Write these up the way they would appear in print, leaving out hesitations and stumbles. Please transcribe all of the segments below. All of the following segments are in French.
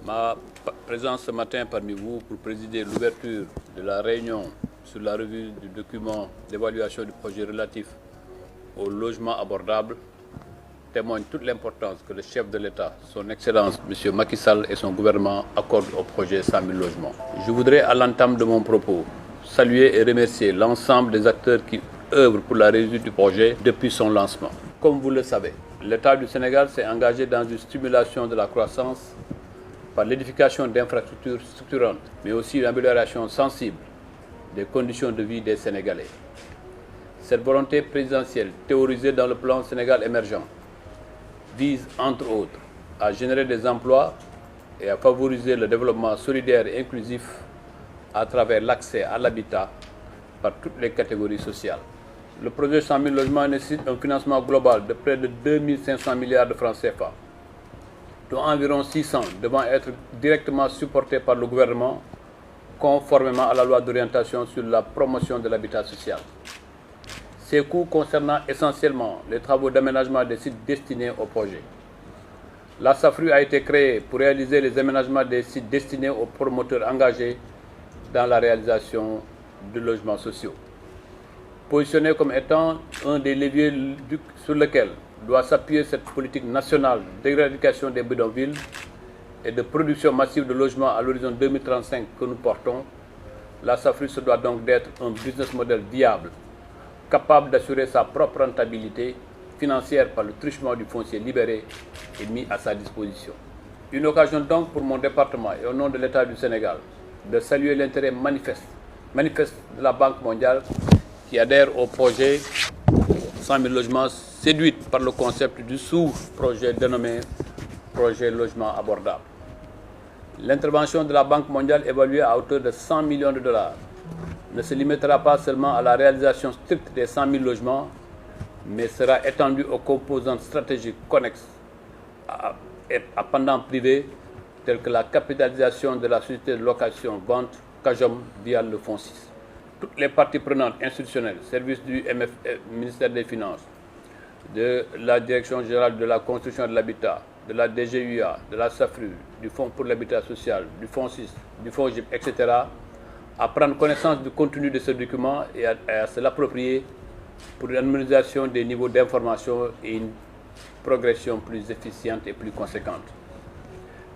Ma présence ce matin parmi vous pour présider l'ouverture de la réunion sur la revue du document d'évaluation du projet relatif au logement abordable témoigne toute l'importance que le chef de l'État, son Excellence M. Macky Sall et son gouvernement accordent au projet 100 000 logements. Je voudrais à l'entame de mon propos saluer et remercier l'ensemble des acteurs qui œuvrent pour la réussite du projet depuis son lancement. Comme vous le savez, l'État du Sénégal s'est engagé dans une stimulation de la croissance par l'édification d'infrastructures structurantes, mais aussi l'amélioration sensible des conditions de vie des Sénégalais. Cette volonté présidentielle, théorisée dans le plan Sénégal émergent, vise entre autres à générer des emplois et à favoriser le développement solidaire et inclusif à travers l'accès à l'habitat par toutes les catégories sociales. Le projet 100 000 logements nécessite un financement global de près de 2 500 milliards de francs CFA, dont environ 600 devant être directement supportés par le gouvernement, conformément à la loi d'orientation sur la promotion de l'habitat social. Ces coûts concernant essentiellement les travaux d'aménagement des sites destinés au projet. La SAFRU a été créée pour réaliser les aménagements des sites destinés aux promoteurs engagés dans la réalisation de logements sociaux. Positionné comme étant un des leviers sur lequel doit s'appuyer cette politique nationale d'éradication des bidonvilles et de production massive de logements à l'horizon 2035 que nous portons, la SAFRU se doit donc d'être un business model viable, capable d'assurer sa propre rentabilité financière par le truchement du foncier libéré et mis à sa disposition. Une occasion donc pour mon département et au nom de l'État du Sénégal de saluer l'intérêt manifeste de la Banque mondiale qui adhère au projet 100 000 logements, séduite par le concept du sous-projet dénommé Projet Logement Abordable. L'intervention de la Banque mondiale évaluée à hauteur de 100 millions de dollars ne se limitera pas seulement à la réalisation stricte des 100 000 logements, mais sera étendue aux composantes stratégiques connexes à pendant privé, telles que la capitalisation de la société de location-vente CAJOM via le Fonds 6. Toutes les parties prenantes institutionnelles, services du ministère des Finances, de la Direction générale de la construction et de l'habitat, de la DGUA, de la SAFRU, du Fonds pour l'habitat social, du Fonds 6, du Fonds GIP, etc., à prendre connaissance du contenu de ce document et à se l'approprier pour une harmonisation des niveaux d'information et une progression plus efficiente et plus conséquente.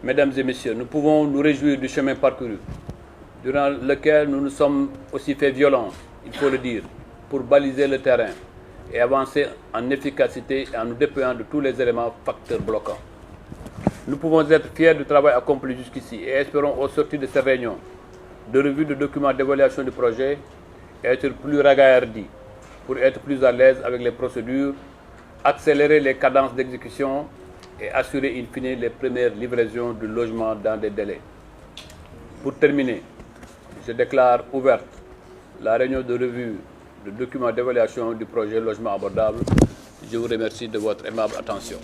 Mesdames et messieurs, nous pouvons nous réjouir du chemin parcouru, durant lequel nous nous sommes aussi fait violence, il faut le dire, pour baliser le terrain et avancer en efficacité en nous dépouillant de tous les éléments facteurs bloquants. Nous pouvons être fiers du travail accompli jusqu'ici et espérons, au sortir de cette réunion, de revue de documents d'évaluation du projet, être plus ragaillardi pour être plus à l'aise avec les procédures, accélérer les cadences d'exécution et assurer in fine les premières livraisons de logements dans des délais. Pour terminer, je déclare ouverte la réunion de revue de documents d'évaluation du projet Logement Abordable. Je vous remercie de votre aimable attention.